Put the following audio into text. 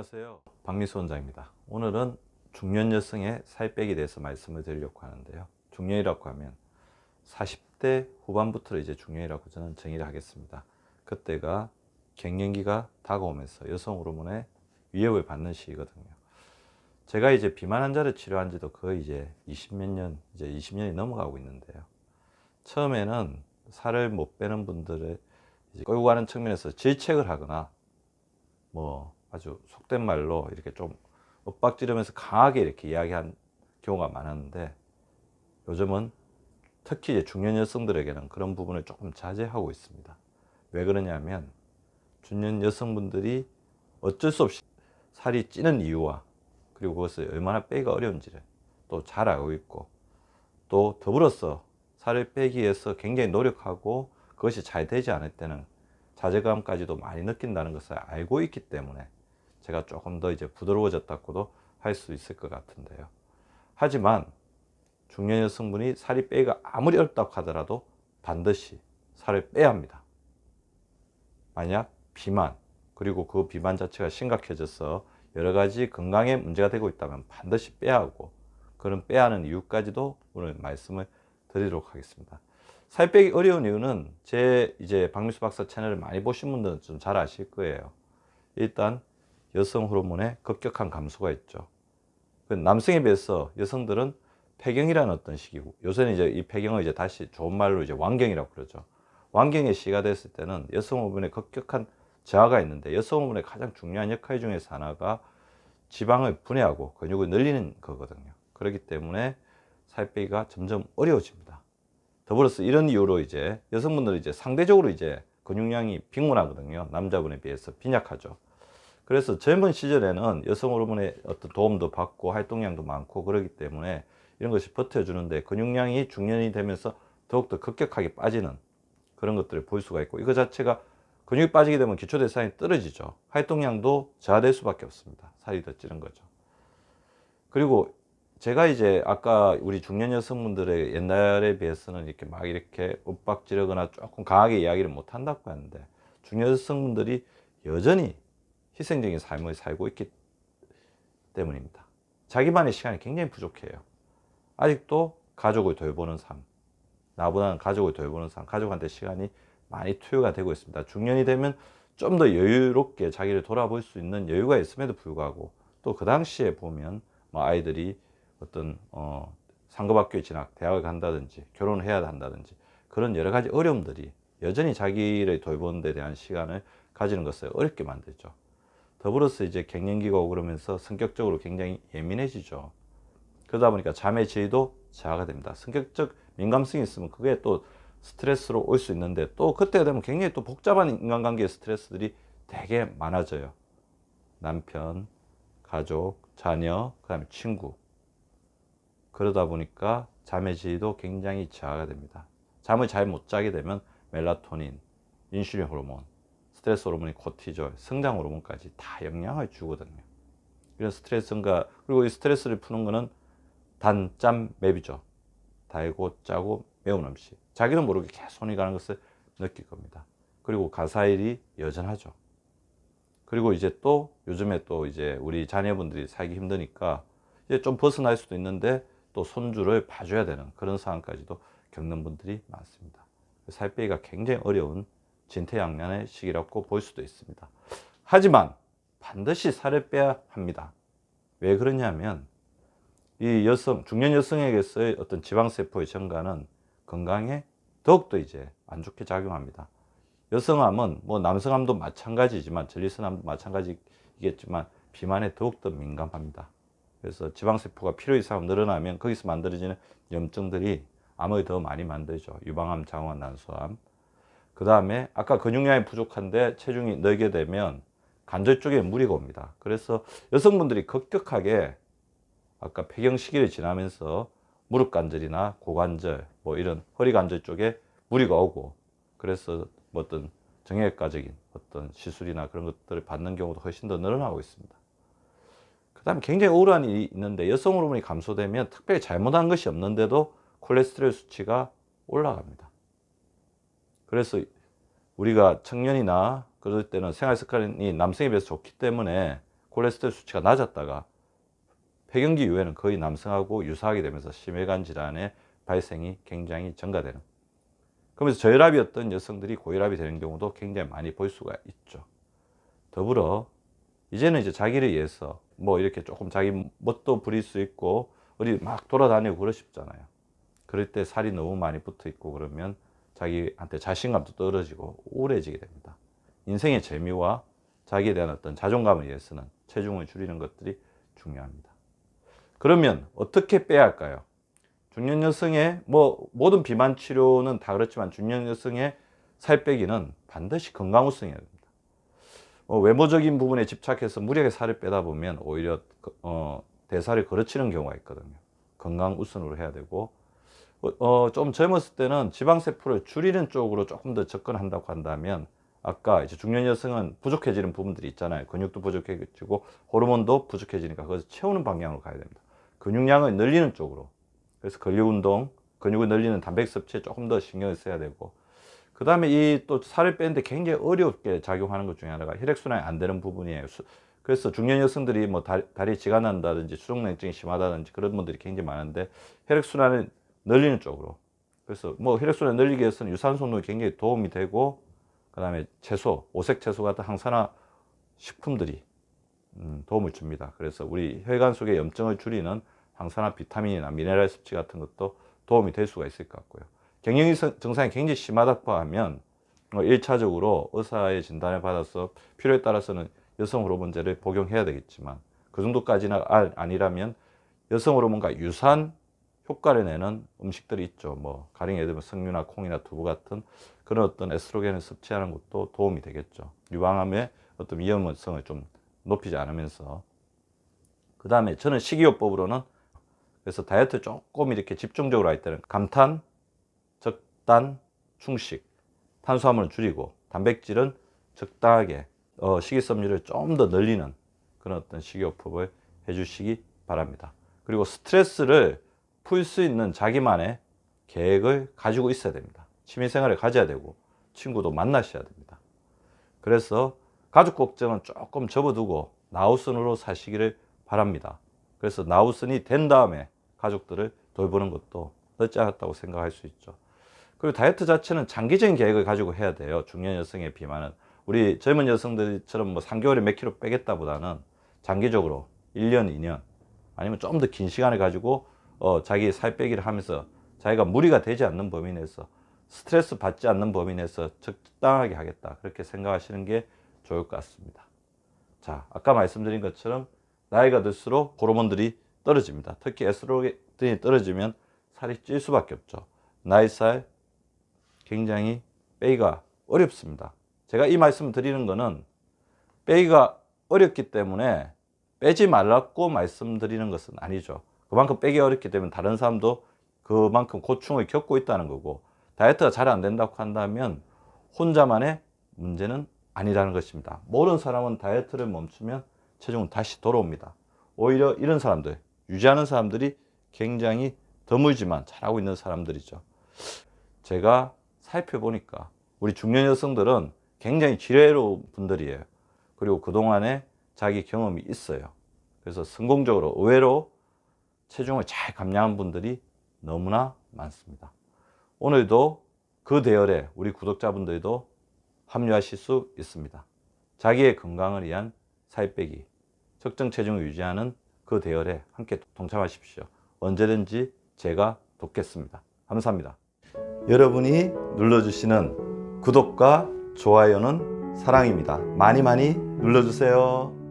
안녕하세요. 박미수 원장입니다. 오늘은 중년 여성의 살 빼기에 대해서 말씀을 드리려고 하는데요. 중년이라고 하면 40대 후반부터 이제 중년이라고 저는 정의를 하겠습니다. 그때가 갱년기가 다가오면서 여성 호르몬의 위협을 받는 시기거든요. 제가 이제 비만 환자를 치료한 지도 거의 이제 20몇 년, 이제 20년이 넘어가고 있는데요. 처음에는 살을 못 빼는 분들을 이제 끌고 가는 측면에서 질책을 하거나 뭐 아주 속된 말로 이렇게 좀 엇박지르면서 강하게 이렇게 이야기한 경우가 많았는데, 요즘은 특히 이제 중년 여성들에게는 그런 부분을 조금 자제하고 있습니다. 왜 그러냐면 중년 여성분들이 어쩔 수 없이 살이 찌는 이유와 그리고 그것을 얼마나 빼기가 어려운지를 또 잘 알고 있고, 또 더불어서 살을 빼기 위해서 굉장히 노력하고 그것이 잘 되지 않을 때는 자괴감까지도 많이 느낀다는 것을 알고 있기 때문에 제가 조금 더 이제 부드러워졌다고도 할 수 있을 것 같은데요. 하지만 중년 여성분이 살이 빼기가 아무리 어렵다고 하더라도 반드시 살을 빼야 합니다. 만약 비만, 그리고 그 비만 자체가 심각해져서 여러 가지 건강에 문제가 되고 있다면 반드시 빼야 하고, 그런 빼야 하는 이유까지도 오늘 말씀을 드리도록 하겠습니다. 살 빼기 어려운 이유는 제 이제 박미수 박사 채널을 많이 보신 분들은 좀 잘 아실 거예요. 일단 여성 호르몬의 급격한 감소가 있죠. 남성에 비해서 여성들은 폐경이라는 어떤 시기고, 요새는 이제 이 폐경을 이제 다시 좋은 말로 이제 완경이라고 그러죠. 완경의 시기가 됐을 때는 여성 호르몬의 급격한 저하가 있는데, 여성 호르몬의 가장 중요한 역할 중에서 하나가 지방을 분해하고 근육을 늘리는 거거든요. 그렇기 때문에 살 빼기가 점점 어려워집니다. 더불어서 이런 이유로 이제 여성분들은 이제 상대적으로 이제 근육량이 빈곤하거든요. 남자분에 비해서 빈약하죠. 그래서 젊은 시절에는 여성 호르몬의 어떤 도움도 받고 활동량도 많고 그러기 때문에 이런 것이 버텨주는데, 근육량이 중년이 되면서 더욱더 급격하게 빠지는 그런 것들을 볼 수가 있고, 이거 자체가 근육이 빠지게 되면 기초대사량이 떨어지죠. 활동량도 저하될 수밖에 없습니다. 살이 더 찌는 거죠. 그리고 제가 이제 아까 우리 중년 여성분들의 옛날에 비해서는 이렇게 막 이렇게 윽박지르거나 조금 강하게 이야기를 못 한다고 하는데, 중년 여성분들이 여전히 희생적인 삶을 살고 있기 때문입니다. 자기만의 시간이 굉장히 부족해요. 아직도 가족을 돌보는 삶, 나보다는 가족을 돌보는 삶, 가족한테 시간이 많이 투여가 되고 있습니다. 중년이 되면 좀 더 여유롭게 자기를 돌아볼 수 있는 여유가 있음에도 불구하고, 또 그 당시에 보면 뭐 아이들이 어떤 상급학교에 진학, 대학을 간다든지 결혼을 해야 한다든지 그런 여러 가지 어려움들이 여전히 자기를 돌보는 데 대한 시간을 가지는 것을 어렵게 만들죠. 더불어서 이제 갱년기가 오고 그러면서 성격적으로 굉장히 예민해지죠. 그러다 보니까 잠의 질도 저하가 됩니다. 성격적 민감성이 있으면 그게 또 스트레스로 올 수 있는데, 또 그때가 되면 굉장히 또 복잡한 인간관계의 스트레스들이 되게 많아져요. 남편, 가족, 자녀, 그 다음에 친구. 그러다 보니까 잠의 질도 굉장히 저하가 됩니다. 잠을 잘 못 자게 되면 멜라토닌, 인슐린 호르몬, 스트레스 호르몬이 코티졸, 성장 호르몬까지 다 영향을 주거든요. 이런 스트레스인가, 그리고 이 스트레스를 푸는 거는 단, 짠, 맵이죠. 달고 짜고 매운 음식. 자기는 모르게 계속 손이 가는 것을 느낄 겁니다. 그리고 가사일이 여전하죠. 그리고 이제 또 요즘에 또 이제 우리 자녀분들이 살기 힘드니까 이제 좀 벗어날 수도 있는데 또 손주를 봐줘야 되는 그런 상황까지도 겪는 분들이 많습니다. 살 빼기가 굉장히 어려운 진퇴양난의 시기라고 볼 수도 있습니다. 하지만 반드시 살을 빼야 합니다. 왜 그러냐면 이 중년 여성에게서의 어떤 지방세포의 증가는 건강에 더욱더 이제 안 좋게 작용합니다. 여성암은 뭐 남성암도 마찬가지지만, 전립선암도 마찬가지겠지만 비만에 더욱더 민감합니다. 그래서 지방세포가 필요 이상 늘어나면 거기서 만들어지는 염증들이 암을 더 많이 만들죠. 유방암, 장후암, 난소암. 그 다음에 아까 근육량이 부족한데 체중이 늘게 되면 관절 쪽에 무리가 옵니다. 그래서 여성분들이 급격하게 아까 폐경 시기를 지나면서 무릎 관절이나 고관절, 뭐 이런 허리 관절 쪽에 무리가 오고, 그래서 뭐 어떤 정형외과적인 어떤 시술이나 그런 것들을 받는 경우도 훨씬 더 늘어나고 있습니다. 그 다음에 굉장히 우울한 일이 있는데, 여성 호르몬이 감소되면 특별히 잘못한 것이 없는데도 콜레스테롤 수치가 올라갑니다. 그래서 우리가 청년이나 그럴 때는 생활 습관이 남성에 비해서 좋기 때문에 콜레스테롤 수치가 낮았다가 폐경기 이후에는 거의 남성하고 유사하게 되면서 심혈관 질환의 발생이 굉장히 증가되는, 그러면서 저혈압이었던 여성들이 고혈압이 되는 경우도 굉장히 많이 볼 수가 있죠. 더불어 이제는 이제 자기를 위해서 뭐 이렇게 조금 자기 멋도 부릴 수 있고 어디 막 돌아다니고 그러십잖아요. 그럴 때 살이 너무 많이 붙어 있고 그러면 자기한테 자신감도 떨어지고 우울해지게 됩니다. 인생의 재미와 자기에 대한 어떤 자존감을 위해서는 체중을 줄이는 것들이 중요합니다. 그러면 어떻게 빼야 할까요? 중년 여성의 뭐 모든 비만 치료는 다 그렇지만 중년 여성의 살 빼기는 반드시 건강 우선이어야 됩니다. 외모적인 부분에 집착해서 무리하게 살을 빼다 보면 오히려 대사를 거르치는 경우가 있거든요. 건강 우선으로 해야 되고, 좀 젊었을 때는 지방세포를 줄이는 쪽으로 조금 더 접근한다고 한다면, 아까 이제 중년 여성은 부족해지는 부분들이 있잖아요. 근육도 부족해지고 호르몬도 부족해지니까 그것을 채우는 방향으로 가야 됩니다. 근육량을 늘리는 쪽으로. 그래서 근력 운동, 근육을 늘리는 단백 섭취에 조금 더 신경을 써야 되고, 그 다음에 이 또 살을 빼는데 굉장히 어렵게 작용하는 것 중에 하나가 혈액순환이 안 되는 부분이에요. 그래서 중년 여성들이 뭐 다리 지가 난다든지 수족냉증이 심하다든지 그런 분들이 굉장히 많은데, 혈액순환을 늘리는 쪽으로. 그래서 뭐 혈액순환을 늘리기 위해서는 유산소 운동이 굉장히 도움이 되고, 그 다음에 채소, 오색 채소 같은 항산화 식품들이 도움을 줍니다. 그래서 우리 혈관 속의 염증을 줄이는 항산화 비타민이나 미네랄 섭취 같은 것도 도움이 될 수가 있을 것 같고요. 갱년기 증상이 굉장히 심하다고 하면 1차적으로 의사의 진단을 받아서 필요에 따라서는 여성 호르몬제를 복용해야 되겠지만, 그 정도까지는 아니라면 여성 호르몬과 유사한 효과를 내는 음식들이 있죠. 뭐 가령 예를 들면 석류나 콩이나 두부 같은 그런 어떤 에스트로겐을 섭취하는 것도 도움이 되겠죠. 유방암의 어떤 위험성을 좀 높이지 않으면서. 그 다음에 저는 식이요법으로는, 그래서 다이어트 조금 이렇게 집중적으로 할 때는 감탄, 적단, 충식, 탄수화물을 줄이고 단백질은 적당하게, 식이섬유를 좀 더 늘리는 그런 어떤 식이요법을 해주시기 바랍니다. 그리고 스트레스를 풀 수 있는 자기만의 계획을 가지고 있어야 됩니다. 취미생활을 가져야 되고 친구도 만나셔야 됩니다. 그래서 가족 걱정은 조금 접어두고 나우선으로 사시기를 바랍니다. 그래서 나우선이 된 다음에 가족들을 돌보는 것도 늦지 않았다고 생각할 수 있죠. 그리고 다이어트 자체는 장기적인 계획을 가지고 해야 돼요. 중년 여성의 비만은 우리 젊은 여성들처럼 뭐 3개월에 몇 킬로 빼겠다 보다는 장기적으로 1년, 2년 아니면 좀 더 긴 시간을 가지고 자기 살 빼기를 하면서 자기가 무리가 되지 않는 범위 내에서, 스트레스 받지 않는 범위 내에서 적당하게 하겠다, 그렇게 생각하시는 게 좋을 것 같습니다. 자, 아까 말씀드린 것처럼 나이가 들수록 호르몬들이 떨어집니다. 특히 에스트로겐이 떨어지면 살이 찔 수밖에 없죠. 나이살 굉장히 빼기가 어렵습니다. 제가 이 말씀을 드리는 거는 빼기가 어렵기 때문에 빼지 말라고 말씀드리는 것은 아니죠. 그만큼 빼기 어렵기 때문에 다른 사람도 그만큼 고충을 겪고 있다는 거고, 다이어트가 잘 안 된다고 한다면 혼자만의 문제는 아니라는 것입니다. 모든 사람은 다이어트를 멈추면 체중은 다시 돌아옵니다. 오히려 이런 사람들, 유지하는 사람들이 굉장히 드물지만 잘하고 있는 사람들이죠. 제가 살펴보니까 우리 중년 여성들은 굉장히 지혜로운 분들이에요. 그리고 그동안에 자기 경험이 있어요. 그래서 성공적으로 의외로 체중을 잘 감량한 분들이 너무나 많습니다. 오늘도 그 대열에 우리 구독자분들도 합류하실 수 있습니다. 자기의 건강을 위한 살 빼기, 적정 체중을 유지하는 그 대열에 함께 동참하십시오. 언제든지 제가 돕겠습니다. 감사합니다. 여러분이 눌러주시는 구독과 좋아요는 사랑입니다. 많이 많이 눌러주세요.